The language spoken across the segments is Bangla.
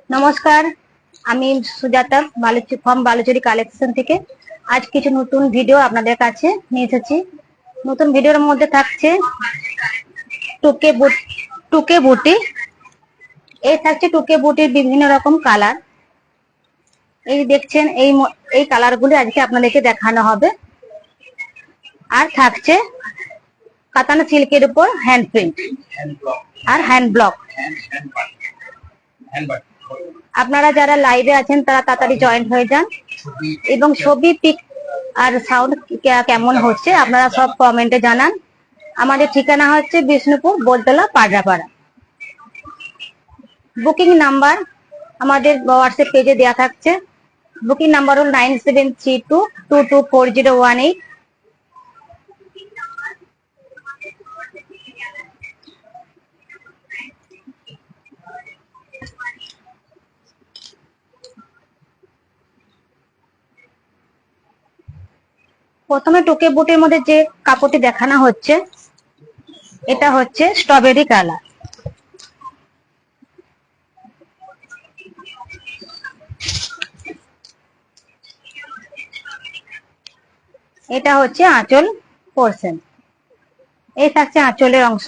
নমস্কার, আমি সুজাতা ফ্রম বালুচুরি কালেকশন থেকে আজ কিছু নতুন ভিডিও আপনাদের কাছে নিয়ে এসেছি। নতুন ভিডিওর মধ্যে থাকছে টুকে বুটি। এই থাকছে টুকে বুটির বিভিন্ন রকম কালার। এই দেখছেন, এই কালার গুলি আজকে আপনাদেরকে দেখানো হবে। আর থাকছে কাতানা সিল্কের উপর হ্যান্ড প্রিন্ট আর হ্যান্ড ব্লক। আপনারা যারা লাইভে আছেন তারা তাড়াতাড়ি জয়েন হয়ে যান, এবং ছবি, পিক আর সাউন্ড কেমন হচ্ছে আপনারা সব কমেন্টে জানান। আমাদের ঠিকানা হচ্ছে বিষ্ণুপুর, বোলতলা, পাড্রাপাড়া। বুকিং নাম্বার আমাদের হোয়াটসঅ্যাপ পেজে দেওয়া থাকছে। বুকিং নাম্বার হল 9732224018। প্রথমে টুকে বুটের মধ্যে যে কাপড়টি দেখানো হচ্ছে, এটা হচ্ছে স্ট্রবেরি কালার। এটা হচ্ছে আঁচল পোরশন। এই থাকছে আঁচলের অংশ,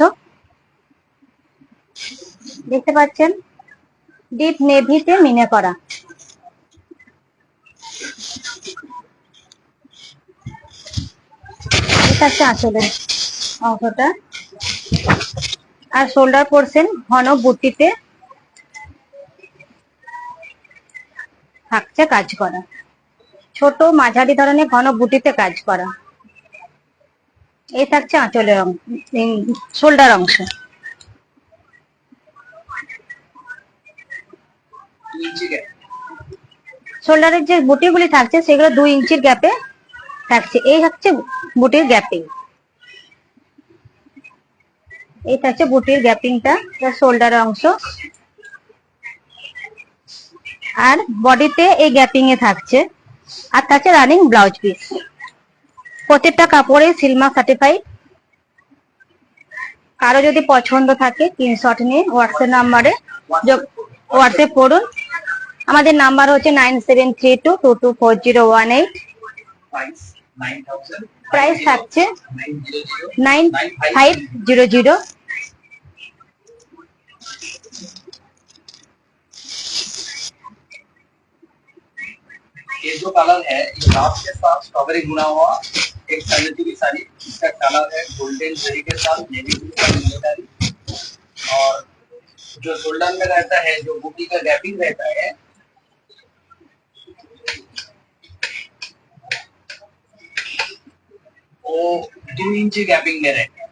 দেখতে পাচ্ছেন ডিপ নেভিতে মিনে করা। এটা হচ্ছে আঁচলের অংশটা। আর শোল্ডার পোরশন ঘন বুটিতে থাকছে কাজ করা, ছোট মাঝারি ধরনের ঘন বুটিতে কাজ করা। এই থাকছে আঁচলের শোল্ডার অংশ। শোল্ডারের যে বুটিগুলি থাকছে সেগুলো 2 ইঞ্চির গ্যাপে থাকছে। এই হচ্ছে বুটির গ্যাপিং। এই থাকছে বুটির গ্যাপিংটা, শোল্ডারের অংশ। আর বডিতে এই গ্যাপিং এ থাকছে। আর থাকছে রানিং ব্লাউজ পিস। প্রত্যেকটা কাপড়ে সিলমার্ক সার্টিফাইড। কারো যদি পছন্দ থাকে স্ক্রিনশট নিয়ে হোয়াটসঅ্যাপ করুন। আমাদের নাম্বার হচ্ছে 9732224018। প্রাইস থাকছে 9500। ये जो कलर है गुलाब के साथ स्ट्रॉबेरी बुना हुआ एक सैनिटरी साड़ी, इसका कलर है गोल्डन जरी के साथ नेवी ब्लू का मिलिटरी। और जो शोल्डर में रहता है, जो बूटी का गैपिंग रहता है, वो 2 इंची गैपिंग में रहता है।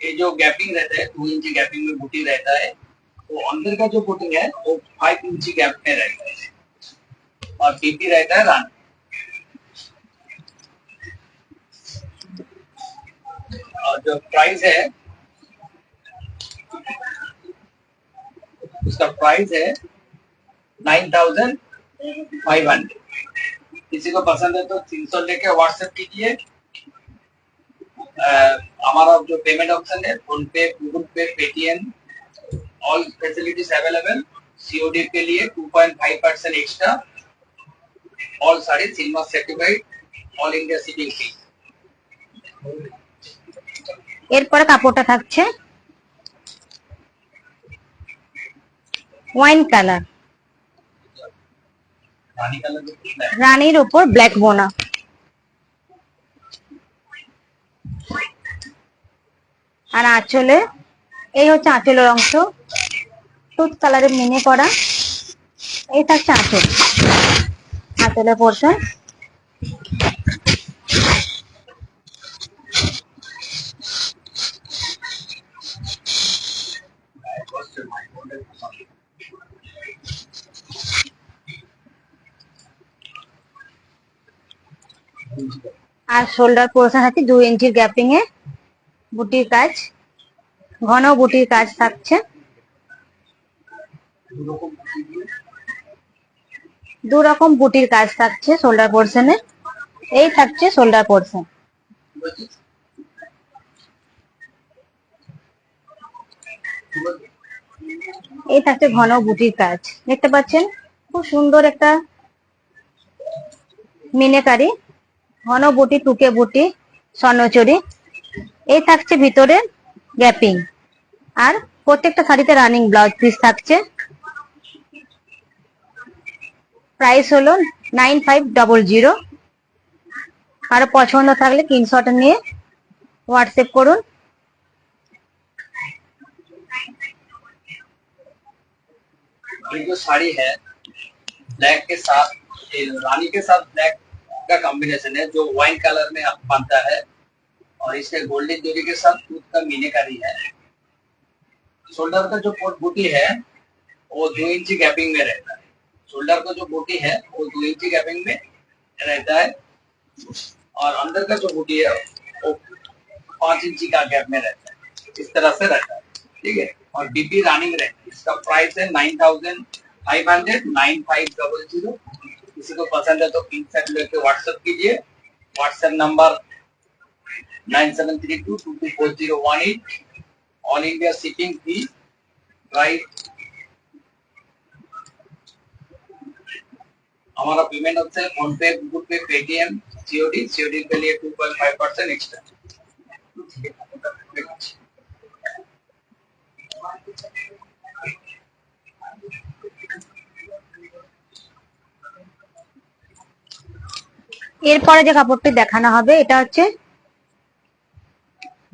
ये जो गैपिंग रहता है 2 इंची गैपिंग में बूटी रहता है, तो अंदर का जो बूटी है वो 5 इंची गैप में रहता है। और पीपी रहता है रानी। और जो प्राइस है उसका प्राइस है 9500। किसी को पसंद है तो 300 लेके व्हाट्सएप कीजिए। हमारा जो पेमेंट ऑप्शन है PhonePe, Google Pay, Paytm, all facilities available. COD के लिए 2.5% extra. All sari silver certified, all India shipping fee. এরপরে কাপড়টা থাকছে ওয়াইন কালার, রানীর উপর ব্ল্যাক বোনা। আর আঁচলে এই হচ্ছে আঁচলের অংশ, টুথ কালারে মিনে করা। এই থাকছে আঁচল, আঁচলের পোর্শন। আর শোল্ডার পোর্শন আছে 2 ইঞ্চির গ্যাপিং এ বুটির কাজ, ঘন বুটির কাজ থাকছে। 2 রকম বুটির কাজ থাকছে শোল্ডার পোর্শনে। এই থাকছে শোল্ডার পোর্শন। এই থাকছে ঘন বুটির কাজ, দেখতে পাচ্ছেন খুব সুন্দর একটা মিনেকারি, ঘন বুটি, টুকে বুটি, স্বর্ণচুরি। এই থাকছে ভিতরে গ্যাপিং, আর প্রত্যেকটা শাড়িতে রানিং ব্লাউজ পিস থাকছে। প্রাইস হলো 9500। কারো পছন্দ থাকলে স্ক্রিনশট নিয়ে হোয়াটসঅ্যাপ করুন। ये जो साड़ी है ब्लैक के साथ, ये रानी के साथ ब्लैक का कॉम्बिनेशन है जो वाइन कलर में बनता है, और इसके गोल्डन जरी के साथ दूध का मीनाकारी है। शोल्डर का जो बूटी है वो 2 इंची गैपिंग में रहता है। शोल्डर का जो बूटी है वो 2 इंची गैपिंग में रहता है, और अंदर का जो बूटी है वो 5 इंची का गैप में रहता है। इस तरह से रहता है, ठीक है। और बीपी रनिंग रहता है। इसका प्राइस है 9500, 9500। किसी को पसंद है तो स्क्रीनशॉट लेके व्हाट्सएप कीजिए। WhatsApp number 9732224018। All India shipping fee price. हमारा पेमेंट होता है PhonePe, Google Pay, Paytm, COD के लिए 2.5% एक्स्ट्रा। এরপরে যে কাপড়টি দেখানো হবে এটা হচ্ছে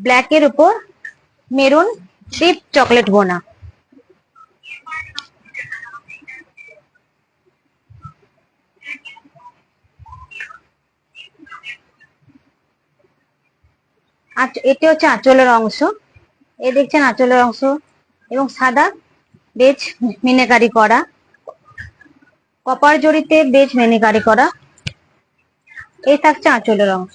ব্ল্যাক এর উপর মেরুন ডিপ চকলেট বোনা। এটি হচ্ছে আঁচলের অংশ, এ দেখছেন আঁচলের অংশ, এবং সাদা বেজ মিনাকারি করা, কপার জড়িতে বেজ মিনাকারি করা। এই থাকছে আঁচলের অংশ।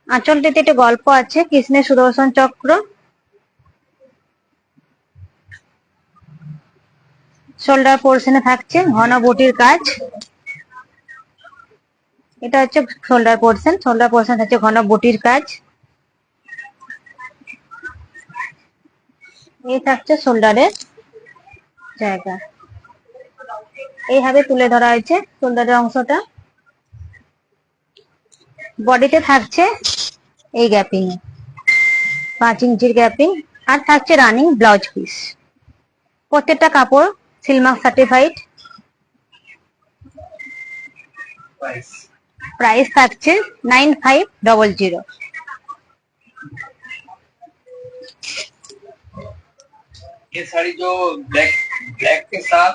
আঁচলটিতে একটি গল্প আছে, কৃষ্ণের সুদর্শন চক্র। শোল্ডার পোর্শনে থাকছে ঘন বুটির কাজ। এটা হচ্ছে শোল্ডার পোর্শন, শোল্ডার পোর্শন থাকছে ঘন বুটির কাজ। এই থাকছে শোল্ডারের জায়গা, এইভাবে তুলে ধরা হয়েছে শোল্ডারের অংশটা। বডিতে থাকছে এই গ্যাপিং, 5 ইঞ্চির গ্যাপিং, আর থাকছে রানিং ব্লাউজ পিস। প্রত্যেকটা কাপড় সিলমার্ক সার্টিফাইড। প্রাইস থাকছে 9500। ये साड़ी जो ब्लैक के साथ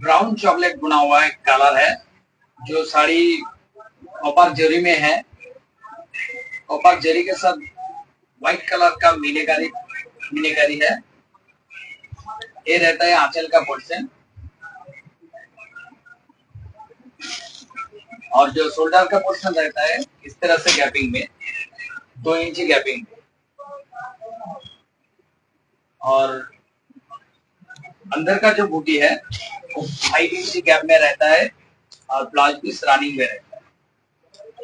ब्राउन चॉकलेट बुना हुआ एक कलर है, जो साड़ी कॉपर जरी में है। कॉपर जरी के साथ व्हाइट कलर का मीनाकारी है। ये रहता है आंचल का पोर्शन, और जो शोल्डर का पोर्शन रहता है इस तरह से गैपिंग में, 2 इंची गैपिंग। और अंदर का जो बूटी है वो 5 इंची गैप में रहता है, और ब्लाउज पीस रनिंग में रहता है।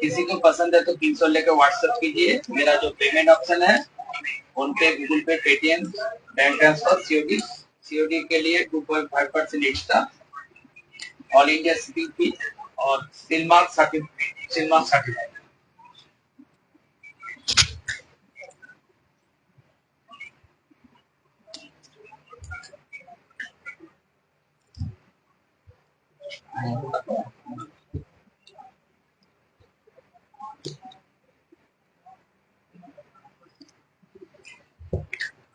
किसी को पसंद है तो 300 लेकर व्हाट्सएप कीजिए। मेरा जो पेमेंट ऑप्शन है PhonePe, Google Pay, Paytm, bank transfer, COD के लिए 2.5% extra. All India shipping fee और सिलमार्क सर्टिफाइड।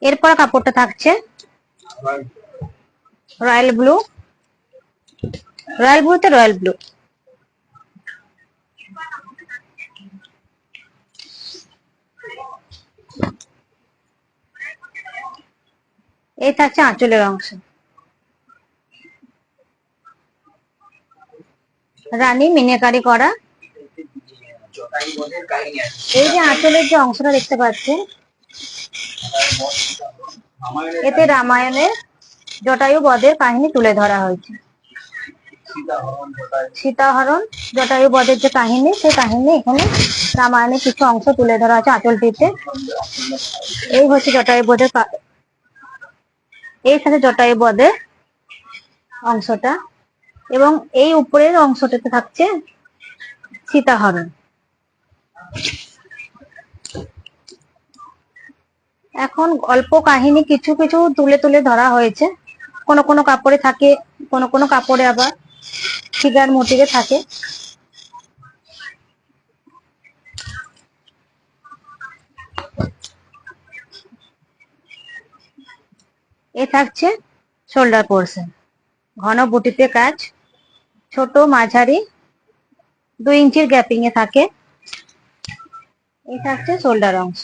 এরপর কাপড়টা থাকছে রয়্যাল ব্লু, রয়্যাল ব্লুতে রয়্যাল ব্লু। এই থাকছে আঁচলের অংশ, রানী মিনাকারি করা। এই যে আঁচলের যে অংশটা দেখতে পাচ্ছেন, এতে রামায়ণের জটায়ু বধের কাহিনী তুলে ধরা হয়েছে। सीताहरण होता है। সীতাহরণ জটায়ু বধের যে কাহিনী, সেই কাহিনী এখানে রামায়ণের কিছু অংশ তুলে ধরা আছে আঁচলটিতে। এই হচ্ছে জটায়ু বধের এই সাথে জটায়ু বধের অংশটা, এবং এই উপরের অংশটাতে থাকছে সীতাহরণ। এখন অল্প কাহিনী কিছু কিছু তুলে তুলে ধরা হয়েছে, কোন কোন কাপড়ে থাকে, কোন কোন কাপড়ে আবার ফিগার মোটিভে থাকে। এ থাকছে শোল্ডার পোর্শন, ঘন বুটিতে কাজ, ছোট মাঝারি 2 ইঞ্চির গ্যাপিং এ থাকে। এই থাকছে শোল্ডার অংশ।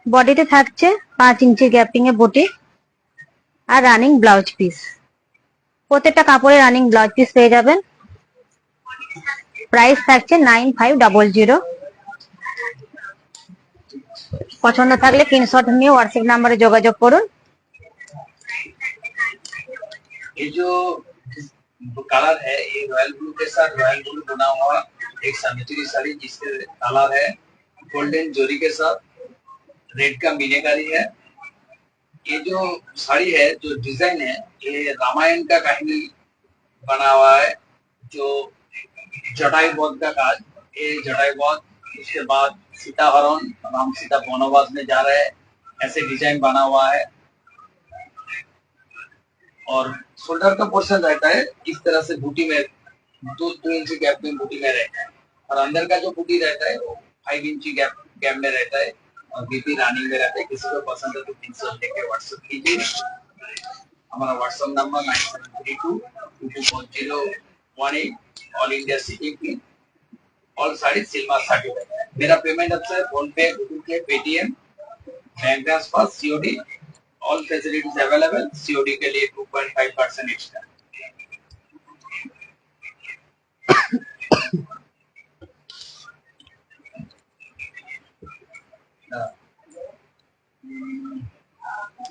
বডিতে থাকছে 5 ইঞ্চির গ্যাপিং এ বুটি আর রানিং ব্লাউজ পিস। প্রত্যেকটা কাপড়ে রানিং ব্লাউজ পিস পেয়ে যাবেন। প্রাইস থাকছে 9500। পছন্দ থাকলে স্ক্রিনশট নিয়ে হোয়াটসঅ্যাপ নাম্বারে যোগাযোগ করুন। ये जो कलर है ये रॉयल ब्लू के साथ रॉयल ब्लू बना हुआ एक सैनिटरी साड़ी, जिसके कलर है गोल्डन जोरी के साथ रेड का मीनाकारी है। ये जो साड़ी है, जो डिजाइन है, ये रामायण का कहानी बना हुआ है। जो जटायु वध का काज, ये जटायु वध, उसके बाद सीताहरण, राम सीता वनवास में जा रहे हैं, ऐसे डिजाइन बना हुआ है। और शोल्डर का पोर्शन रहता है इस तरह से बूटी में 2 इंची गैप में बूटी में रहता है, और अंदर का जो बूटी रहता है वो 5 इंची गैप में रहता है, और बीपी रानी में रहता है। किसी को पसंद है तो 300 लेके व्हाट्सएप कीजिए। हमारा WhatsApp number 9732224018, all India shipping, all sari silk mark certified. मेरा पेमेंट ऑप्शन है PhonePe, Google Pay, Paytm, bank transfer, COD, all facilities available. COD के लिए 2.5% एक्स्ट्रा।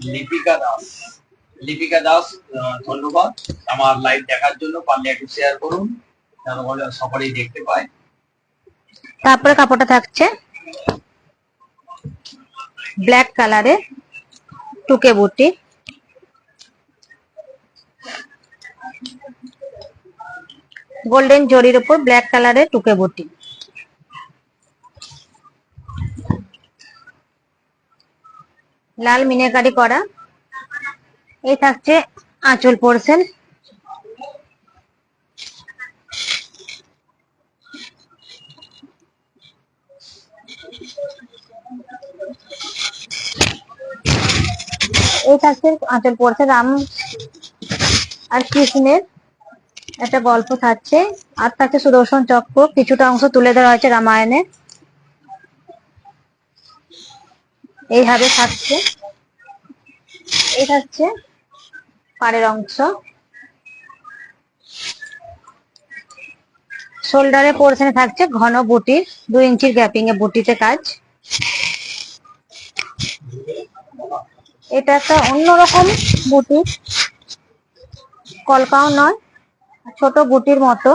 লিপিকা দাস, লিপিকা দাস, ধন্যবাদ আমার লাইভ দেখার জন্য। পারলে একটু শেয়ার করুন, তাহলে সকলেই দেখতে পায়। তারপরে কাপড়টা থাকছে ব্ল্যাক কালারে টুকে বুটি, গোল্ডেন জরির উপর ব্ল্যাক কালারের টুকে বুটি। লাল মিনাকারি করা। এই থাকছে আঁচল পোর্শন, এই থাকছে আঁচল পোর্শন। রাম আর কৃষ্ণের একটা গল্প থাকছে, আর থাকছে সুদর্শন চক্র, কিছুটা অংশ তুলে ধরা হয়েছে রামায়ণে। এইভাবে থাকছে। এই থাকছে পাড়ের অংশ। শোল্ডারের পোর্শনে থাকছে ঘন বুটির 2 ইঞ্চির গ্যাপিং এ বুটিতে কাজ। এটা একটা অন্যরকম বুটি, কলকাও নয়, ছোট বুটির মতো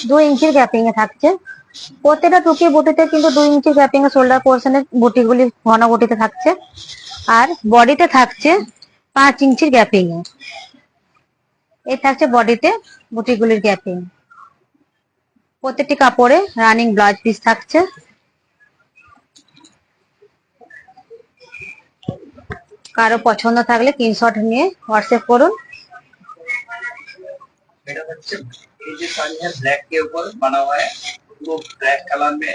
2 ইঞ্চির গ্যাপিং এ থাকছে। প্রত্যেকটা টুকি বুটিতে কিন্তু 2 ইঞ্চির গ্যাপিং এ শোল্ডার পোর্শনের বুটিগুলি ঘন বুটিতে থাকছে, আর বডিতে থাকছে 5 ইঞ্চির গ্যাপিং এ। এই থাকছে বডিতে বুটিগুলির গ্যাপিং। প্রত্যেকটি কাপড়ে রানিং ব্লাউজ পিস থাকছে। কারো পছন্দ থাকলে স্ক্রিনশট নিয়ে হোয়াটসঅ্যাপ করুন। ये जो साड़ी है ब्लैक के ऊपर बना हुआ है, वो ब्लैक कलर में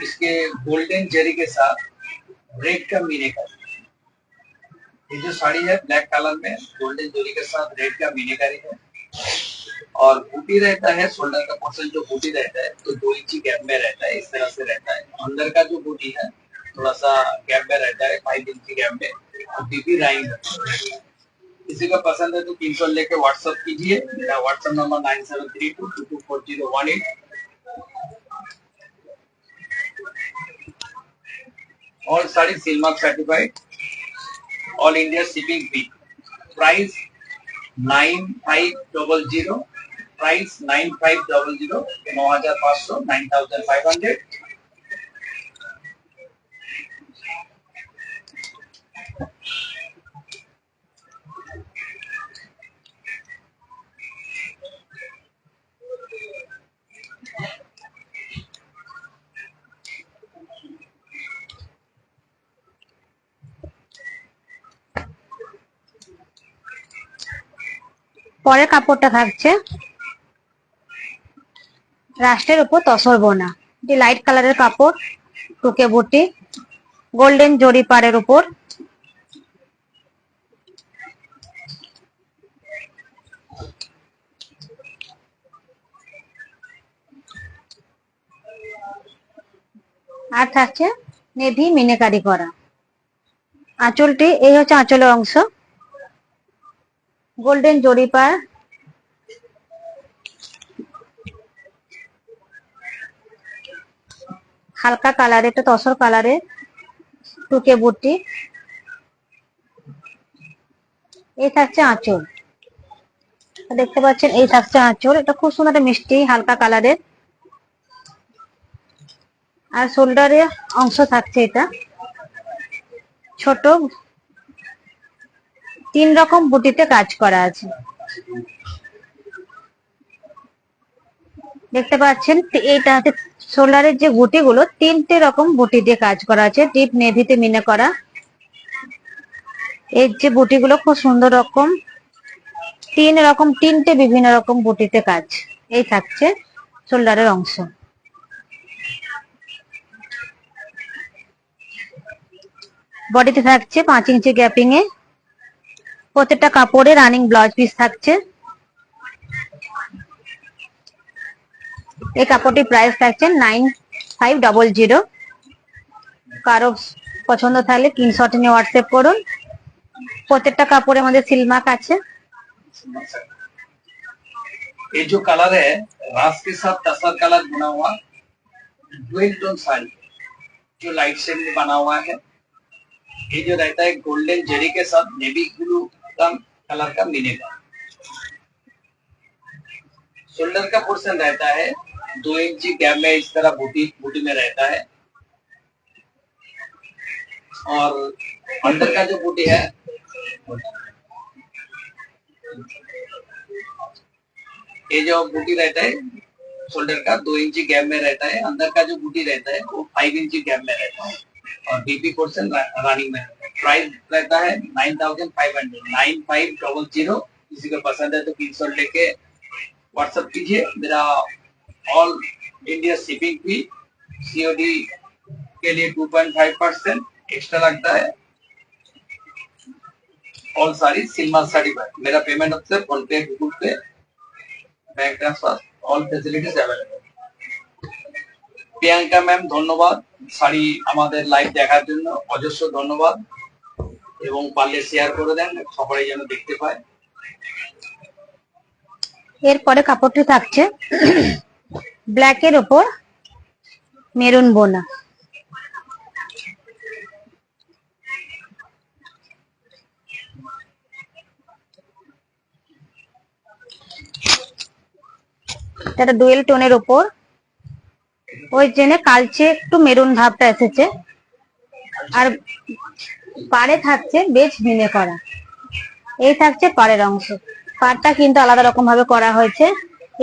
इसके गोल्डन जरी के साथ रेड का मीनाकारी। ये जो साड़ी है ब्लैक कलर में गोल्डन जरी के साथ रेड का मीनाकारी है, और बूटी रहता है शोल्डर का पोर्शन, जो बूटी रहता है तो 2 इंची गैप में रहता है, इस तरह से रहता है। अंदर का जो बूटी है थोड़ा सा गैप में रहता है, 5 इंची गैप में, और बीबी राइंग। किसी को पसंद है तो 300 लेके व्हाट्सएप कीजिए। मेरा WhatsApp number 9732224018। All sarees Silmark certified. All India shipping fee. Price 9500. Price 9500. 9500. 9500. পরের কাপড়টা থাকছে রাষ্ট্রের উপর তসর বোনা, এটি লাইট কালারের কাপড়, টুকে বুটি, গোল্ডেন জরি পাড়ের উপর। আর থাকছে নেভি মিনেকারি করা। আঁচলটি, এই হচ্ছে আঁচলের অংশ, গোল্ডেন জরি পাড়, হালকা কালারে, একটা তসর কালারে টুকে বুটি। এই থাকছে আঁচল, দেখতে পাচ্ছেন এই থাকছে আঁচল, এটা খুব সুন্দর একটা মিষ্টি হালকা কালারের। আর শোল্ডারের অংশ থাকছে এটা ছোট, 3 রকম বুটিতে কাজ করা আছে। দেখতে পাচ্ছেন এইটা হচ্ছে শোল্ডারের যে বুটিগুলো, 3টে রকম বুটি দিয়ে কাজ করা আছে, ডিপ নেভিতে মিনে করা। এর যে বুটিগুলো খুব সুন্দর রকম, 3টে বিভিন্ন রকম বুটিতে কাজ। এই থাকছে শোল্ডারের অংশ। বডিতে থাকছে 5 ইঞ্চি গ্যাপিং এ, প্রত্যেকটা কাপড়ে রানিং ব্লাউজ পিস থাকছে। এই কাপড়টির প্রাইস থাকছে 9500। কারো পছন্দ থাকলে স্ক্রিনশট নিয়ে হোয়াটসঅ্যাপ করুন। প্রত্যেকটা কাপড়ের মধ্যে সিলমার্ক আছে। ये जो कलर है रास के साथ तसर कलर बना हुआ डुअल टोन साड़ी जो लाइट शेड में बना हुआ है। ये जो रहता है गोल्डन जरी के साथ नेवी ब्लू का कलर का मिलेगा। शोल्डर का पोर्शन रहता है 2 इंची गैप में इस तरह बूटी बूटी में रहता है। और अंदर का जो बूटी है ये जो बूटी रहता है शोल्डर का 2 इंची गैप में रहता है। अंदर का जो बूटी रहता है वो 5 इंची गैप में रहता है और बीपी पोर्शन रनिंग में। प्राइस रहता है 9500। 9500। किसी को पसंद है तो स्क्रीनशॉट लेके व्हाट्सएप कीजिए। मेरा ऑल इंडिया शिपिंग फी सीओडी के लिए 2.5% एक्स्ट्रा लगता है। ऑल सारी सिल्मार्क साड़ी पर मेरा payment option PhonePe, Google Pay, bank transfer, all facilities available. Priyanka ma'am ধন্যবাদ শাড়ি আমাদের লাইভ দেখার জন্য, অজস্র ধন্যবাদ। এবং পারলে শেয়ার করে দেন, সবাই যেন দেখতে পায়। এরপরে কাপড়টি থাকছে ব্ল্যাকের উপর মেরুন বোনা। এটা ডুয়েল টোনের উপর, ওই জন্য কালচে একটু মেরুন ভাবটা এসেছে। আর পাড়ে থাকছে বেজ মিনে করা। এই থাকছে পাড়ের অংশ, পাড়টা কিন্তু আলাদা রকম ভাবে করা হয়েছে।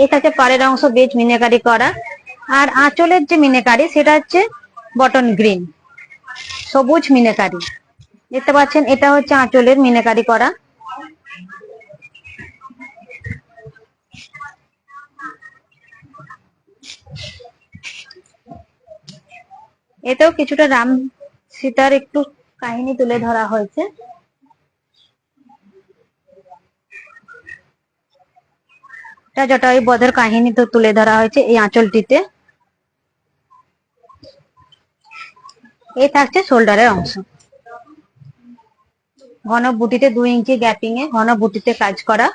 এই থাকছে পাড়ের অংশ বেজ মিনেকারি করা। আর আঁচলের যে মিনেকারি সেটা হচ্ছে বটন গ্রিন, সবুজ মিনেকারি। দেখতে পাচ্ছেন এটা হচ্ছে আঁচলের মিনেকারি করা। এতেও কিছুটা রাম সীতার একটু কাহিনী তুলে ধরা হয়েছে। জটায়ু বধের কাহিনী তো তুলে ধরা হয়েছে এই আঁচলটিতে। এই থাকছে শোল্ডারের অংশ, ঘন বুটিতে 2 ইঞ্চি গ্যাপিং এ ঘন বুটিতে কাজ করা।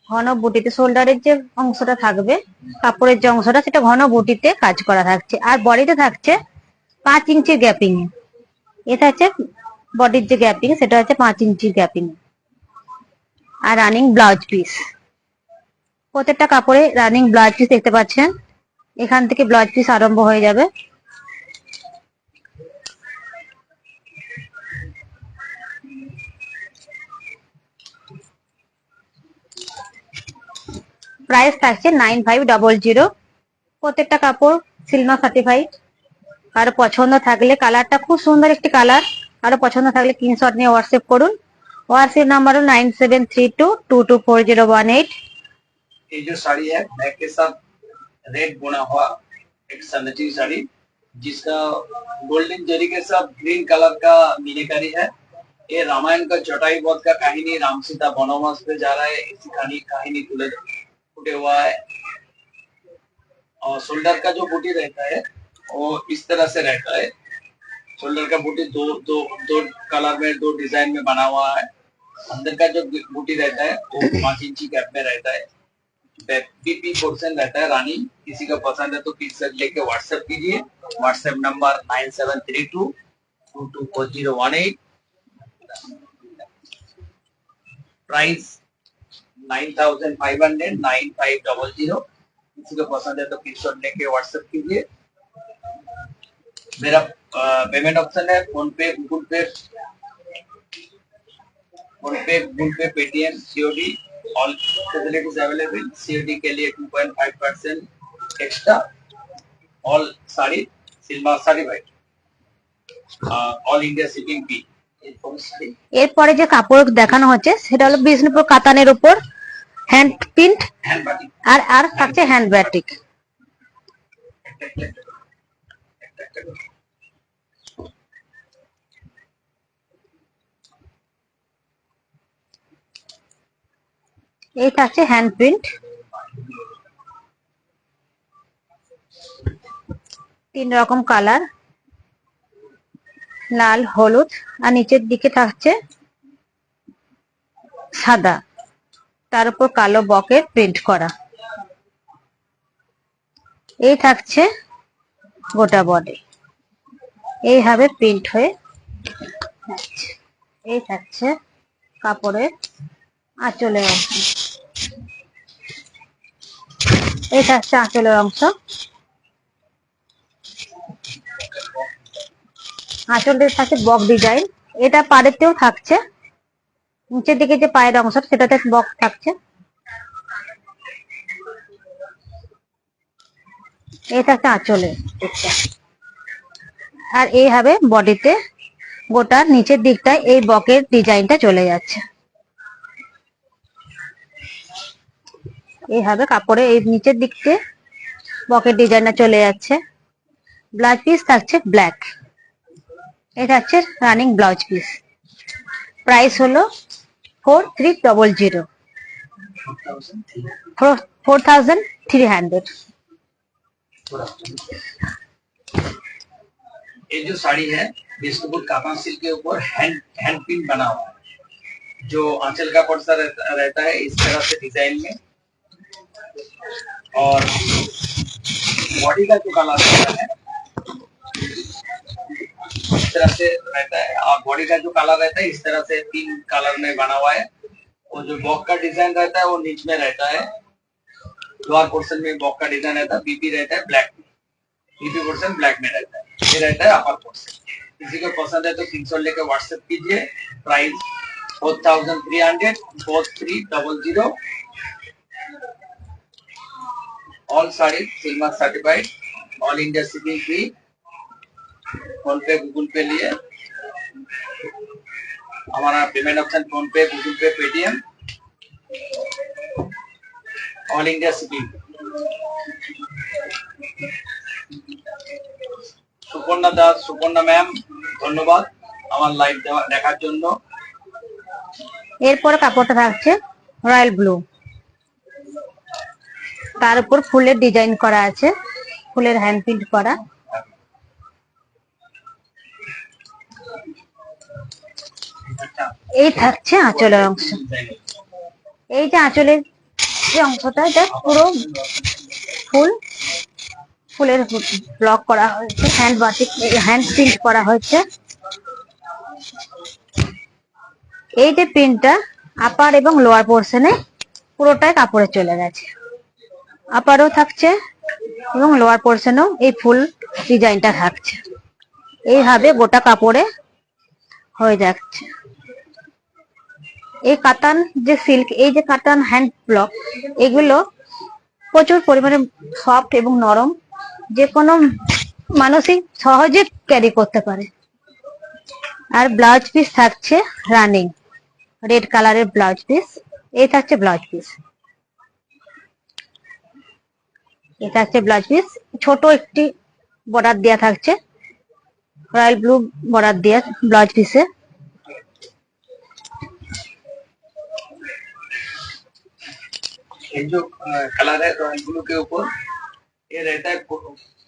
ঘন বুটিতে শোল্ডারের যে অংশটা থাকবে, কাপড়ের যে অংশটা, সেটা ঘন বুটিতে কাজ করা থাকছে। আর বডিতে থাকছে 5 ইঞ্চির গ্যাপিং। এটা হচ্ছে বডির যে গ্যাপিং, সেটা হচ্ছে 5 ইঞ্চির গ্যাপিং। আর রানিং ব্লাউজ পিস, প্রত্যেকটা কাপড়ে রানিং ব্লাউজ পিস দেখতে পাচ্ছেন। এখান থেকে ব্লাউজ পিস আরম্ভ হয়ে যাবে। প্রাইস থাকছে 9500। প্রত্যেকটা কাপড় সিলমা সার্টিফাইড। কারো পছন্দ থাকলে, কালারটা খুব সুন্দর একটি কালার, কারো পছন্দ থাকলে স্ক্রিনশট নিয়ে হোয়াটসঅ্যাপ করুন। WhatsApp number 9732224018। ये जो साड़ी है बैक के साथ रेड बुना हुआ एक सनची साड़ी, जिसका गोल्डन जरी के साथ ग्रीन कलर का मीनाकारी है। ये रामायण का चौटाई बध का कहानी, राम सीता वनवास पे जा रहा है, इसी कहानी तुले फुटे हुआ है। और शोल्डर का जो बूटी रहता है वो इस तरह से रहता है। शोल्डर का बूटी दो दो दो कलर में, दो डिजाइन में बना हुआ है। अंदर का जो बूटी रहता है वो 5 इंची गैप में रहता है। बीपी पोर्शन रहता है रानी। किसी का पसंद है तो पिक्चर लेके व्हाट्सएप कीजिए। WhatsApp number 9732224018। प्राइस 9500 9500। किसी को पसंद है तो पिक्चर लेके व्हाट्सएप कीजिए। मेरा पेमेंट ऑप्शन है PhonePe, Google Pay, Paytm, COD. All facilities available. COD के लिए 2.5% extra. All sari silver certified. All India shipping fee. এরপরে যে কাপড় দেখানো হচ্ছে সেটা হলো বিষ্ণুপুর কাতানের উপর হ্যান্ড প্রিন্ট हैंड बाटिक। আর আর থাকছে হ্যান্ড ব্যাটিক। এই থাকছে হ্যান্ড প্রিন্ট। 3 রকম কালার, লাল, হলুদ, আর নিচের দিকে থাকছে সাদা, তার উপর কালো বকের প্রিন্ট করা। এই থাকছে গোটা বডি, এইভাবে প্রিন্ট হয়ে যাচ্ছে। এই থাকছে কাপড়ের আঁচলের অংশ। এই থাকছে আঁচলের অংশ। আঁচলটা থাকছে বক ডিজাইন। এটা পাড়েতেও থাকছে, নিচের দিকে যে পায়ের অংশ সেটাতে বক থাকছে। এই থাকছে আঁচলের দিকটা। আর এইভাবে বডিতে গোটার নিচের দিকটায় এই বকের ডিজাইনটা চলে যাচ্ছে। এইভাবে কাপড়ে এই নিচের দিকতে বকের ডিজাইনটা চলে যাচ্ছে। ব্লাউজ পিস থাকছে ব্ল্যাক। এটা হচ্ছে রানিং ব্লাউজ পিস। প্রাইস হলো 4300। 4300। ये जो साड़ी है बिस्कुट काता सिल्क के ऊपर हैंड पिन बना हुआ है। जो आंचल का पर्सा रहता है इस तरह से डिजाइन में। और बॉडी का जो कलर रहता है इस तरह से रहता है। और बॉडी का जो कलर रहता है इस तरह से 3 कलर में बना हुआ है। और जो बॉक का डिजाइन रहता है वो नीचे में रहता है। लोअर पोर्शन में बॉक का डिजाइन रहता है। बीपी रहता है ब्लैक में। बीपी पोर्शन ब्लैक में रहता है। ये रहता है अपर पोर्शन। किसी को पसंद है तो स्क्रीनशॉट लेकर व्हाट्सएप कीजिए। Price 4300 4300। All sari silver certified. All India shipping free. Phone पे, गूगल पे लिए हमारा payment option PhonePe, Google Pay, Paytm. All India shipping. Suparna Das, Suparna ma'am, ধন্যবাদ আমার লাইভ দেখার জন্য। এরপরে কাপড়টা থাকছে রয়্যাল ব্লু, তার উপর ফুলের ডিজাইন করা আছে, ফুলের হ্যান্ড প্রিন্ট করা। এই থাকছে আঁচলের অংশ। এই যে আঁচলের এই অংশটা এটা পুরো ফুল ফুলের ব্লক করা হয়েছে, হ্যান্ড বাটিক হ্যান্ড প্রিন্ট করা হয়েছে। এই যে প্রিন্টটা আপার এবং লোয়ার পোর্শনে পুরোটাই কাপড়ে চলে গেছে, আপারও থাকছে এবং লোয়ার পোর্শনেও এই ফুল ডিজাইনটা থাকছে। এইভাবে গোটা কাপড়ে হয়ে যাচ্ছে। এই কাতান যে সিল্ক, এই যে কাতান হ্যান্ড ব্লক, এগুলো প্রচুর পরিমাণে সফট এবং নরম, যে কোনো মানুষই সহজে ক্যারি করতে পারে। আর ব্লাউজ পিস থাকছে রানিং রেড কালারের ব্লাউজ পিস। এই থাকছে ব্লাউজ পিস, এটা হচ্ছে ব্লাউজ পিস। ছোট একটি বর্ডার দেওয়া থাকছে, রয়্যাল ব্লু বর্ডার দেওয়া ব্লাউজ পিসে। ये जो कलर है रॉयल ब्लू के ऊपर ये रहता है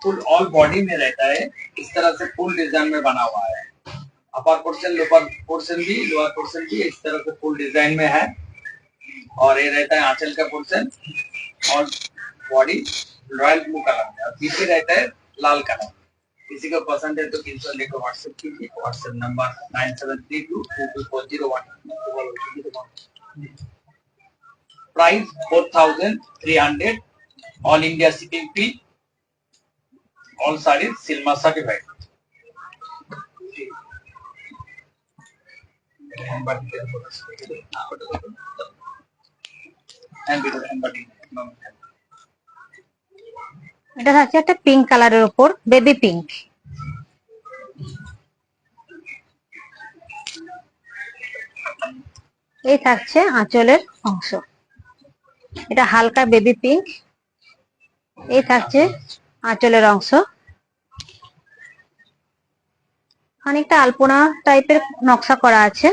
फुल ऑल बॉडी में रहता है, इस तरह से फुल डिजाइन में बना हुआ है। अपर पोर्शन लोअर पोर्शन भी इस तरह से फुल डिजाइन में है। और ये रहता है आंचल का पोर्शन और बॉडी रॉयल ब्लू कलर में, और पीछे रहता है लाल कलर। किसी को पसंद है तो स्क्रीनशॉट लेकर व्हाट्सएप कीजिए। WhatsApp number 9732224012। Price 4300, all India shipping fee, all saris silk mark certified. এটা থাকছে একটা পিঙ্ক কালারের উপর, বেবি পিঙ্ক। এই থাকছে আঁচলের অংশ, এটা হালকা বেবি পিঙ্ক। এই থাকছে আঁচলের অংশ, খানিকটা আলপনা টাইপের নকশা করা আছে।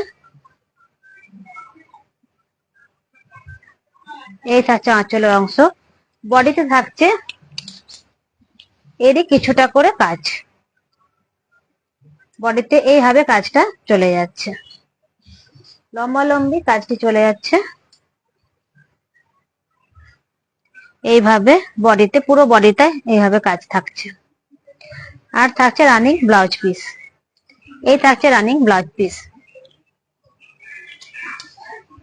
এই থাকছে আঁচলের অংশ। বডিতে থাকছে এরই কিছুটা করে কাজ, বডিতে এইভাবে কাজটা চলে যাচ্ছে, লম্বা লম্বি কাজটি চলে যাচ্ছে এইভাবে বডিতে, পুরো বডিতে এইভাবে কাজ থাকছে। আর থাকছে রানিং ব্লাউজ পিস, এই থাকছে রানিং ব্লাউজ পিস।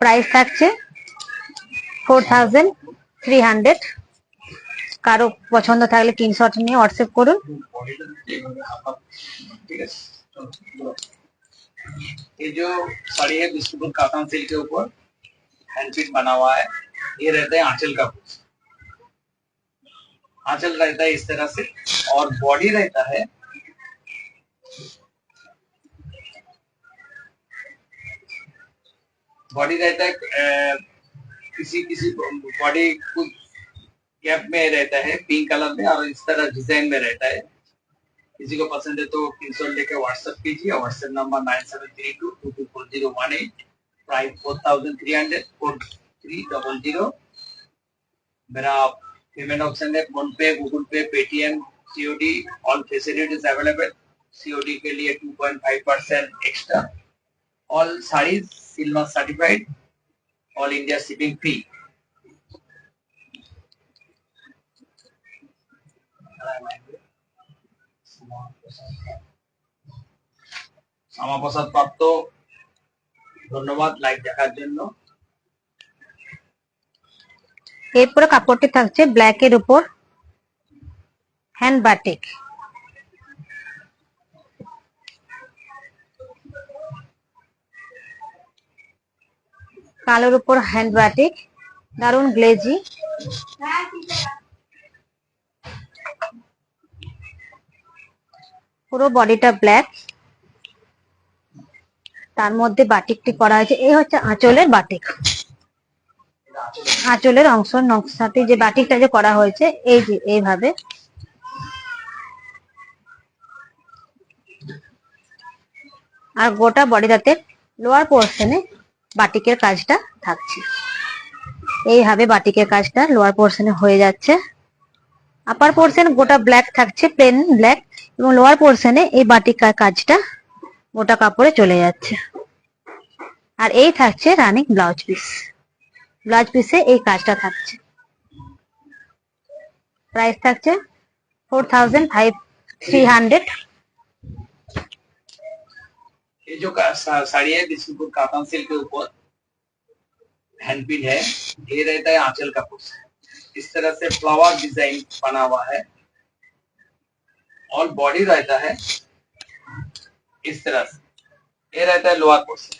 প্রাইস থাকছে 4300। কারো পছন্দ থাকলে স্ক্রিনশট নিয়ে হোয়াটসঅ্যাপ করুন। ये जो साड़ी है बिस्कुट काटन सिल्क के ऊपर हैंड प्रिंट बना हुआ है। ये रहता है आंचल का पोर्शन, आंचल रहता है इस तरह से, और बॉडी रहता है किसी किसी बॉडी कुछ गैप में रहता है पिंक कलर में, और इस तरह डिजाइन में रहता है। किसी को पसंद है तो स्क्रीनशॉट लेकर व्हाट्सएप कीजिए। WhatsApp number 9732224018। प्राइस 4300, 4300। मेरा पेमेंट ऑप्शन है PhonePe, Google Pay, Paytm, COD, all facilities available. COD के लिए 2.5% extra. All saris silk mark certified, all India shipping fee. আমার প্রসাদ প্রাপ্ত, ধন্যবাদ লাইক দেখার জন্য। এরপরে কাপড়টি থাকছে ব্ল্যাক এর উপর হ্যান্ড বাটিক। কালোর উপর হ্যান্ড বাটিক, দারুন গ্লেজি। পুরো বডিটা ব্ল্যাক, তার মধ্যে বাটিকটি করা হয়েছে। এই হচ্ছে আঁচলের বাটিক, আঁচলের অংশ নকশাটি যে বাটিকটা যে করা হয়েছে এই যে এইভাবে। আর গোটা বডিটাতে লোয়ার পোর্শনে বাটিকের কাজটা থাকছে, এইভাবে বাটিকের কাজটা লোয়ার পোর্শনে হয়ে যাচ্ছে। আপার পোর্শন গোটা ব্ল্যাক থাকছে, প্লেন ব্ল্যাক, এবং লোয়ার পোর্শনে এই বাটিকার কাজটা গোটা কাপড়ে চলে যাচ্ছে। আর এই থাকছে রানিং ব্লাউজ পিস, ব্লাউজ পিসে এই কাজটা থাকছে। প্রাইস থাকছে 4300। ये जो साड़ी है बिस्कुट काटन सिल्क के ऊपर हैंड पिन है, ये रहता है आंचल का पोर्शन। इस तरह से फ्लावर डिजाइन बना हुआ है और बॉडी रहता है इस तरह से। ये रहता है लोअर पोर्शन,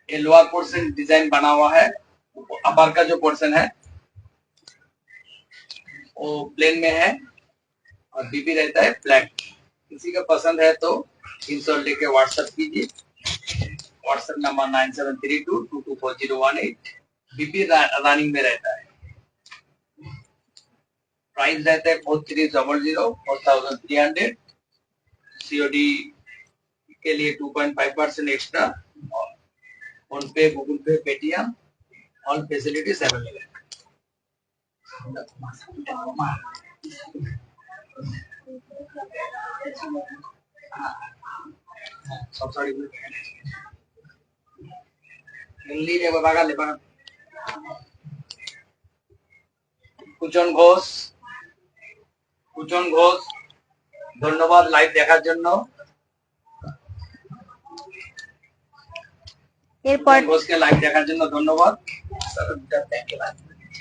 ये लोअर पोर्शन डिजाइन बना हुआ है। अपर का जो पोर्शन है वो प्लेन में है और बीपी रहता है ब्लैक। किसी का पसंद है तो स्क्रीनशॉट लेके व्हाट्सएप कीजिए। WhatsApp number 9732224018। बीपी रनिंग में रहता है। प्राइस रहता है 4300 सीओडी के लिए 2.5% एक्स्ट्रा। फोन पे, Google Pay, Paytm, all facilities available. सब साड़ी दिल्ली ले बागा ले बागा। কুচন ঘোষ, ধন্যবাদ লাইভ দেখার জন্য। এরপর ঘোষকে লাইভ দেখার জন্য ধন্যবাদ।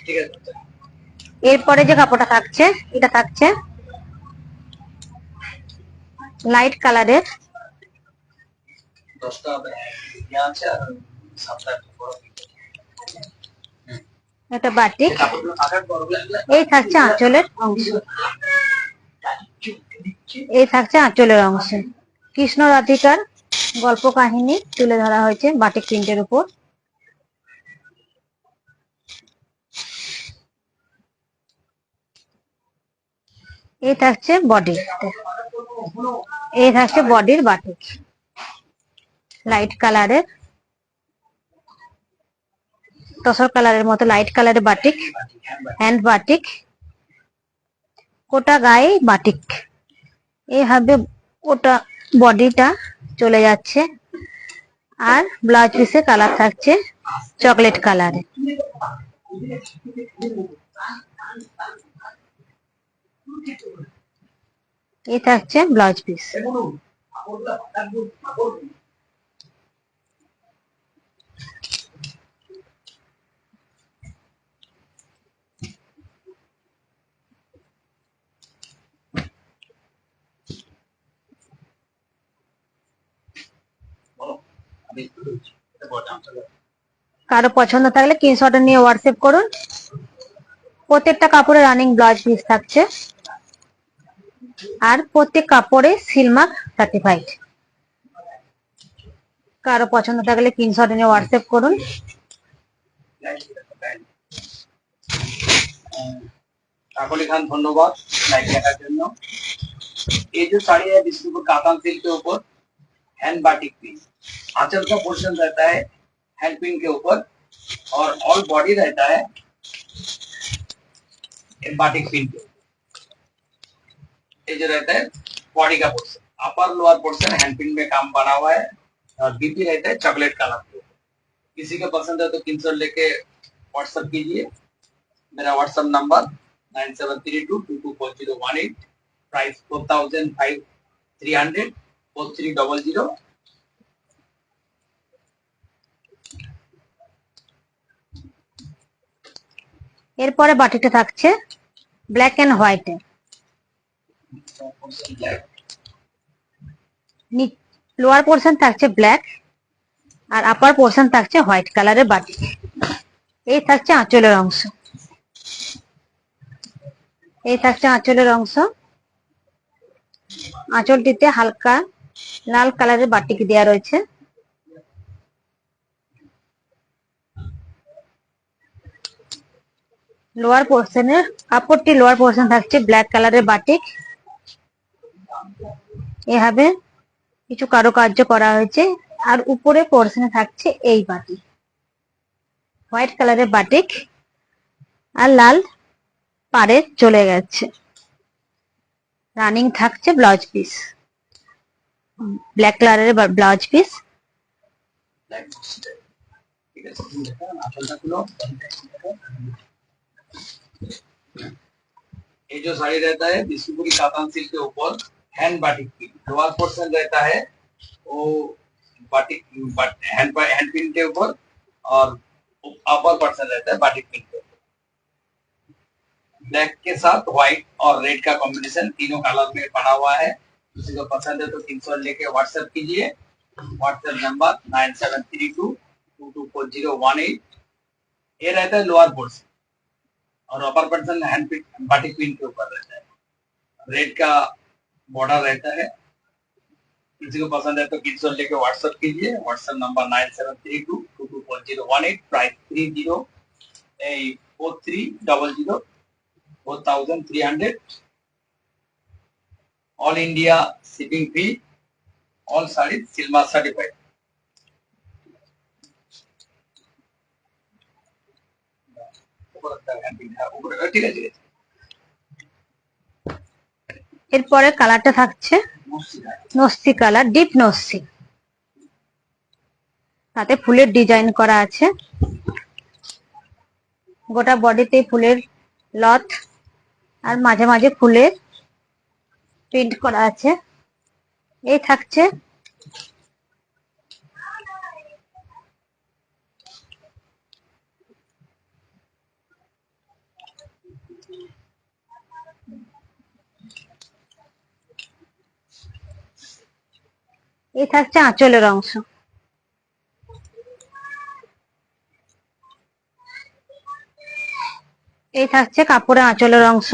ঠিক আছে, এরপরে যে কাপড়টা থাকছে এটা থাকছে লাইট কালারের। 10টা ইয়া আছে আর 7টা বড়। এটা বাটিক। কাপড়গুলো আকার বড় লাগলে এই থাকছে আঁচলের অংশ। এই থাকছে আঁচলের অংশ। কৃষ্ণ রাধিকার গল্প কাহিনী তুলে ধরা হয়েছে বাটিক প্রিন্টের উপর। এই থাকছে বডি, এই থাকছে বডির বাটিক লাইট কালারের, তসর কালারের মতো লাইট কালারের বাটিক, হ্যান্ড বাটিক, গোটা গায়ে বাটিক। এইভাবে ওটা বডিটা চলে যাচ্ছে। আর ব্লাউজ পিসে কালার থাকছে চকলেট কালারে। এই থাকছে ব্লাউজ পিস। কারো পছন্দ থাকলে স্ক্রিনশট নিয়ে হোয়াটসঅ্যাপ করুন। প্রত্যেকটা কাপড়ে রানিং ব্লাউজ পিস থাকছে আর প্রত্যেক কাপড়ে সিলমার্ক সার্টিফাইড। কারো পছন্দ থাকলে স্ক্রিনশট নিয়ে হোয়াটসঅ্যাপ করুন। কাকলি খান ধন্যবাদ লাইভ দেখার জন্য। ये जो साड़ी है बिस्कुट कातान सिल्क के ऊपर हैंड बाटिक पिन, आंचल का पोर्शन रहता है हैंड पिन के ऊपर और ऑल बॉडी रहता है बाटिक पिन के। ये जो रहता है बॉडी का portion, upper lower portion hand pin में काम बना हुआ है और बीपी रहता है चॉकलेट कलर के ऊपर। किसी का पसंद है तो स्क्रीनशॉट लेके व्हाट्सएप कीजिए। मेरा व्हाट्सएप नंबर 9732224018। प्राइस 4300 4300। এরপরে বাটিকটা থাকছে ব্ল্যাক এন্ড হোয়াইটে। লোয়ার পোর্শন থাকছে ব্ল্যাক আর আপার পোর্শন থাকছে হোয়াইট কালারের বাটিক। এই থাকছে আঁচলের অংশ। এই থাকছে আঁচলের অংশ। আঁচলটিতে হালকা লাল কালারের বাটিক দেওয়া রয়েছে। লোয়ার পোর্শনের কাপড়টি লোয়ার পোর্শন থাকছে ব্ল্যাক কালারের বাটিক। এভাবে কিছু কারুকার্য করা হয়েছে আর উপরে পোর্শনে থাকছে এই বাটিক, হোয়াইট কালারের বাটিক আর লাল পাড়ে চলে গেছে। রানিং থাকছে ব্লাউজ পিস, ব্ল্যাক কালারের ব্লাউজ পিস। ঠিক আছে, আঁচলটা খুলো। ये जो साड़ी रहता है बिस्कुपुरी कातान सिल्क के ऊपर hand batik pin, lower portion रहता है वो बाटिक हैंड पिन के ऊपर, और अपर पोर्शन रहता है बाटिक पिन के ऊपर। ब्लैक के साथ व्हाइट और रेड का कॉम्बिनेशन तीनों कलर में बना हुआ है। किसी को पसंद है तो 300 लेके व्हाट्सएप कीजिए। WhatsApp number 9732224018। ये रहता है लोअर पोर्शन, और upper portion hand pin batik pin के ऊपर रहता है। रेड का बॉर्डर रहता है। किसी को पसंद है तो 300 लेके व्हाट्सएप कीजिए। WhatsApp number 9732224018। Price 4300 all India shipping fee. All sari silk mark certified. ঠিক আছে। এরপরে কালারটা থাকছে নস্যি কালার, ডিপ নস্যি, তাতে ফুলের ডিজাইন করা আছে। গোটা বডিতে ফুলের লট আর মাঝে মাঝে ফুলের প্রিন্ট করা আছে। এই থাকছে এই থাকছে আঁচলের অংশ। এই থাকছে কাপড়ের আঁচলের অংশ।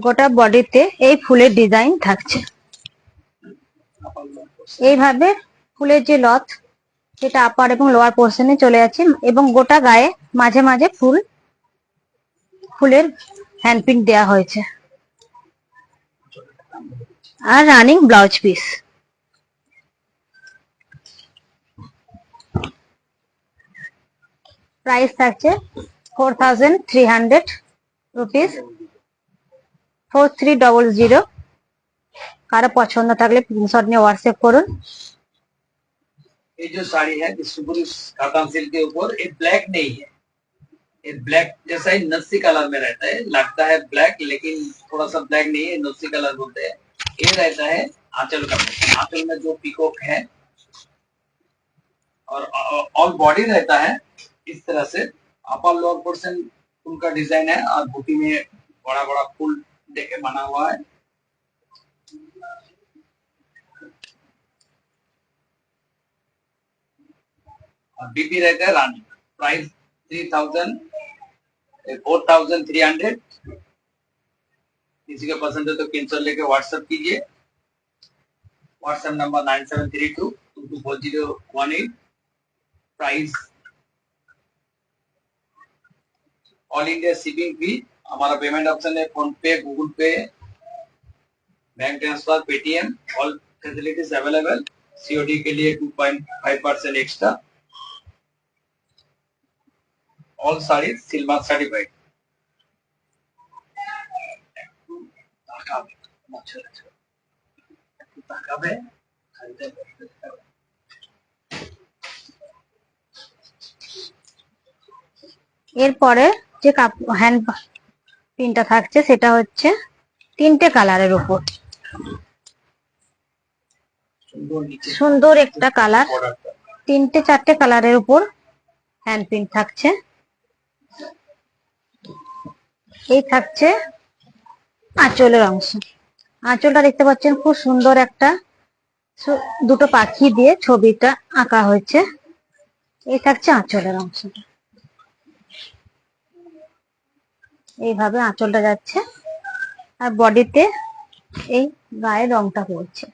গোটা বডিতে এই ফুলের ডিজাইন থাকছে। এইভাবে ফুলের যে লট সেটা আপার এবং লোয়ার পোর্শনে চলে যাচ্ছে, এবং গোটা গায়ে মাঝে মাঝে ফুলের হ্যান্ড প্রিন্ট দেওয়া হয়েছে। আর রানিং ব্লাউজ পিস। প্রাইস থাকছে 4300 রুপিস। 4300। কারো পছন্দ থাকলে স্ক্রিনশট নিয়ে হোয়াটসঅ্যাপ করুন। ये जो साड़ी है बिस्कुपुरी कातान सिल्क के ऊपर, ये ब्लैक नहीं है, ये ब्लैक जैसा ही नस्सी कलर में रहता है। लगता है ब्लैक लेकिन थोड़ा सा ब्लैक नहीं है, नस्सी कलर बोलते हैं। ये रहता है आंचल का। आंचल में जो पीकॉक है और ऑल बॉडी रहता है इस तरह से। अपर लोअर पोर्शन उनका डिजाइन है, और बूटी में बड़ा बड़ा फूल देके बना हुआ है। और बीपी रहता है रानी। प्राइस 4300। किसी को पसंद है तो कैंसिल लेके व्हाट्सएप कीजिए। WhatsApp number 9732224018। Price all India shipping fee. हमारा पेमेंट ऑप्शन है PhonePe, Google Pay, bank transfer, Paytm. All facilities available. COD के लिए 2.5% extra. All sari silk mark certified. এরপরে যে হ্যান্ড প্রিন্টটা থাকছে সেটা হচ্ছে 3টে কালারের উপর। সুন্দর একটা কালার, 3টে-4টে কালারের উপর হ্যান্ড প্রিন্ট থাকছে। এই থাকছে আঁচলের অংশ। আঁচলটা দেখতে পাচ্ছেন খুব সুন্দর একটা দুটো পাখি দিয়ে ছবিটা আঁকা হয়েছে। এই থাকছে আঁচলের অংশ। এইভাবে আঁচলটা যাচ্ছে, আর বডিতে এই গায়ের রংটা পড়ছে।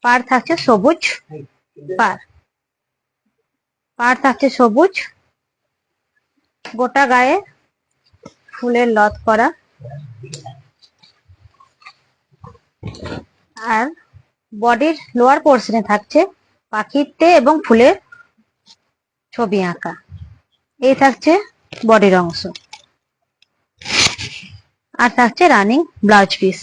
পাড় থাকছে সবুজ, পাড় থাকছে সবুজ। গোটা গায়ে ফুলের লট করা। আর বডির লোয়ার পোর্শনে থাকছে পাখিতে এবং ফুলের ছবি আঁকা। এই থাকছে বডির অংশ, আর থাকছে রানিং ব্লাউজ পিস।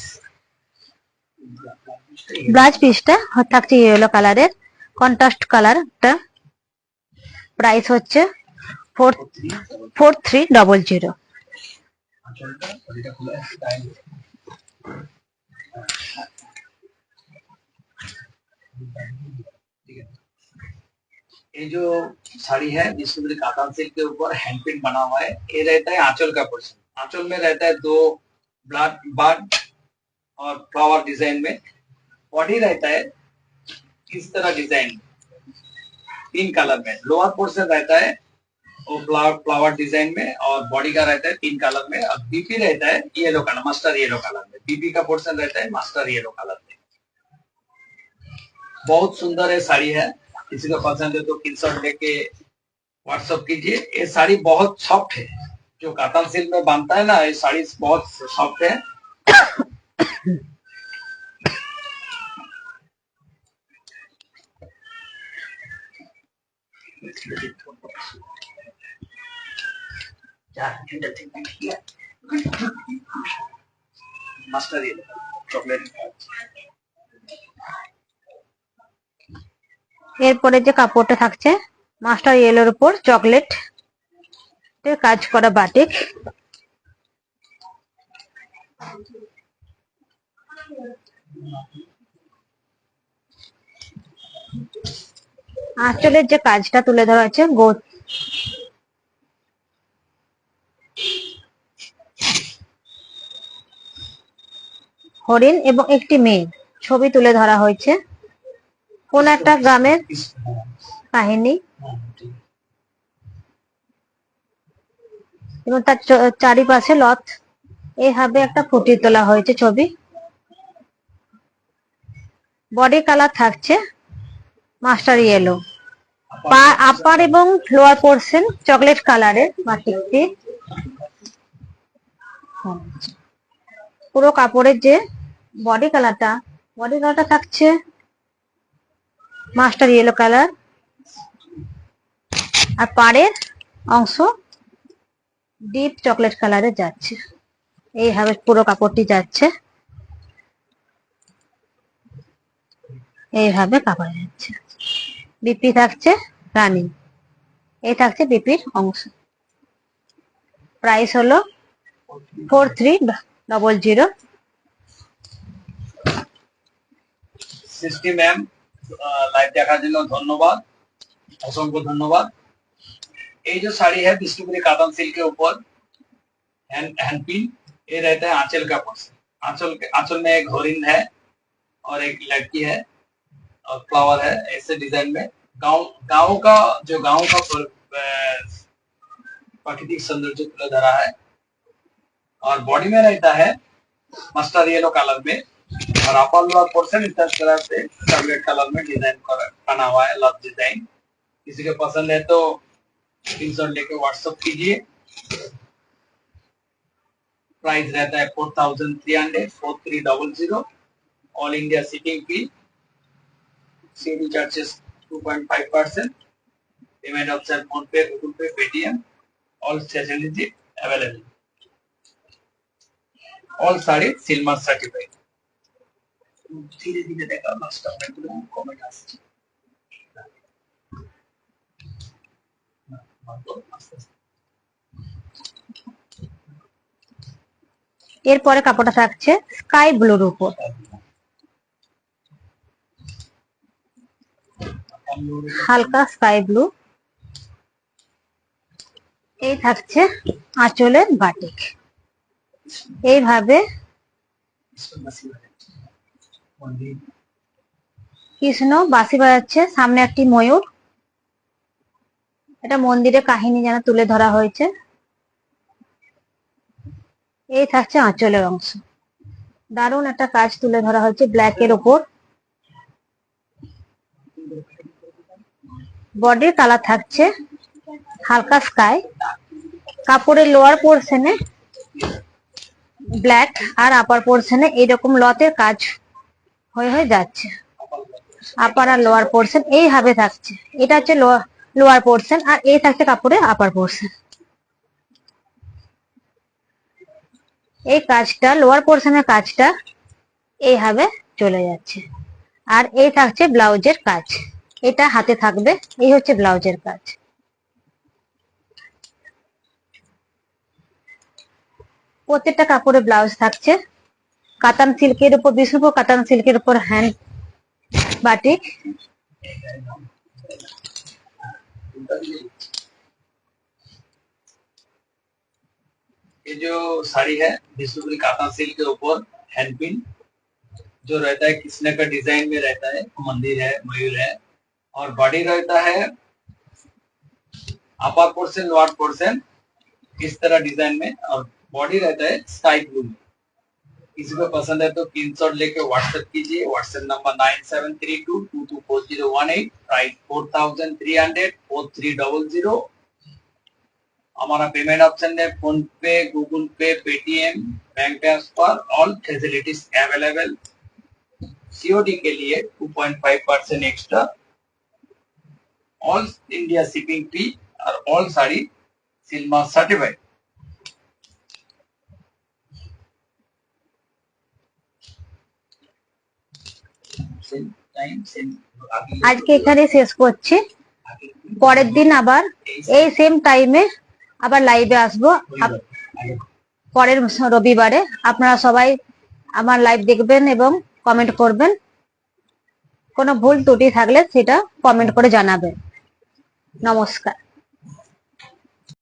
ব্লাউজ পিসটা থাকছে ইয়েলো কালারের, কন্ট্রাস্ট কালারটা। প্রাইস হচ্ছে 4300। आंचल का और এটা खुला है स्टाइल। ठीक है, ये जो साड़ी है जिसमें कातान सिल्क के ऊपर हैंड प्रिंट बना हुआ है, ये रहता है आंचल का पोर्शन। आंचल में रहता है दो ब्लड बर्ड और फ्लावर डिजाइन में। बॉडी रहता है इस तरह डिजाइन 3 कलर में। लोअर पोर्शन रहता है वो फ्लावर डिजाइन में और बॉडी का रहता है 3 कलर में। और बीपी रहता है yellow colour, mustard yellow colour में। बीपी का पोर्शन रहता है मस्टर्ड येलो कलर में। बहुत सुंदर ये साड़ी है, किसी को पसंद है तो स्क्रीनशॉट लेके व्हाट्सएप कीजिए। ये साड़ी बहुत सॉफ्ट है, जो कातान सिल्क में बनता है ना, ये साड़ी बहुत सॉफ्ट है। Mustard yellow chocolate. এরপরে যে কাপড়টা থাকছে মাস্টার ইয়েলোর উপর চকলেট কাজ করা বাটিক। আঁচলের যে কাজটা তুলে ধরা হয়েছে হরিণ এবং একটি মেয়ের ছবি তুলে ধরা হয়েছে, কোন একটা গ্রামের কাহিনী। এবং তার চারিপাশে লত এইভাবে একটা ফুটিয়ে তোলা হয়েছে ছবি। বডি কালার থাকছে মাস্টার ইয়েলো, আপার এবং লোয়ার পোর্শন চকলেট কালারের বাটিকটি। পুরো কাপড়ের যে বডি কালারটা থাকছে মাস্টার ইয়েলো কালার, আর পাড়ের অংশ ডিপ চকলেট কালারে যাচ্ছে। এইভাবে পুরো কাপড়টি যাচ্ছে, এইভাবে কাপড় যাচ্ছে। বিপি থাকছে রানিং, এই থাকছে বিপির অংশ। প্রাইস হলো 4300। সৃষ্টি ম্যাম লাইভ দেখার জন্য ধন্যবাদ, असंख्य धन्यवाद। ये जो साड़ी है विष्णुपुरी कातान सिल्क के ऊपर हैंड पिन, ये रहता है आंचल का पोर्शन। आंचल में एक हरिण है और एक लड़की है और फ्लावर है, ऐसे डिजाइन में। गांव का प्राकृतिक सौंदर्य तुले धरा है। और बॉडी में रहता है मस्टर्ड येलो कलर में, और अपर लोअर पोर्शन इस तरह से चॉकलेट कलर में डिजाइन बना हुआ है, लव डिजाइन। किसी को पसंद है तो स्क्रीनशॉट लेके व्हाट्सएप कीजिए। प्राइस रहता है 4300 all India shipping fee, CD charges 2.5%, payment option PhonePe, Google Pay, Paytm, all facility available. All sari silver certified. धीरे धीरे देखा लास्ट में कमेंट আসছে। এরপরে কাপড়টা থাকছে স্কাই ব্লুর উপর, হালকা স্কাই ব্লু। এই থাকছে আঁচলের বাটিক। এইভাবে কৃষ্ণ বাঁশি বাজাচ্ছে, সামনে একটি ময়ূর। এটা মন্দিরের কাহিনী যেন তুলে ধরা হয়েছে। এই থাকছে আঁচলের অংশ, দারুণ একটা কাজ তুলে ধরা হয়েছে ব্ল্যাকের ওপর। বডির কালার থাকছে হালকা স্কাই, কাপড়ের লোয়ার পোর্শনে ব্ল্যাক আর আপার পোর্শনে এইরকম লতের কাজ হয়ে হয়ে যাচ্ছে। আপার আর লোয়ার পোর্শন এইভাবে থাকছে। এটা হচ্ছে লোয়ার পোর্শন, আর এই থাকছে কাপড়ের আপার পোর্শন। এই কাজটা, লোয়ার পোর্শনের কাজটা এইভাবে চলে যাচ্ছে। আর এই থাকছে ব্লাউজের কাজ, এটা হাতে থাকবে। এই হচ্ছে ব্লাউজের কাজ। প্রত্যেকটা কাপড়ে ব্লাউজ থাকছে। কাতান সিল্কের উপর, বিষ্ণুপুর কাতান সিল্কের উপর হ্যান্ড বাটিক। ये जो साड़ी है विष्णुपुरी काता सिल्क के ऊपर हैंड पिन जो रहता है कृष्ण का डिजाइन में रहता है, मंदिर है, मयूर है, और बॉडी रहता है अपर पोर्शन लोअर पोर्शन इस तरह डिजाइन में, और बॉडी रहता है स्काई ब्लू में। किसी को पसंद है तो स्क्रीनशॉट लेके व्हाट्सएप कीजिए। WhatsApp number 9732224018, price 4300, 4300। हमारा पेमेंट ऑप्शन है PhonePe, Google Pay, Paytm, bank transfer, all facilities available. COD के लिए 2.5% extra, all India shipping fee, और ऑल साड़ी सिल्मा सर्टिफाइड। আজকে এখানে শেষ করছি। পরের দিন আবার এই সেম টাইমে আবার লাইভে আসবো, পরের রবিবারে। আপনারা সবাই আমার লাইভ দেখবেন এবং কমেন্ট করবেন। কোনো ভুল ত্রুটি থাকলে সেটা কমেন্ট করে জানাবেন। নমস্কার।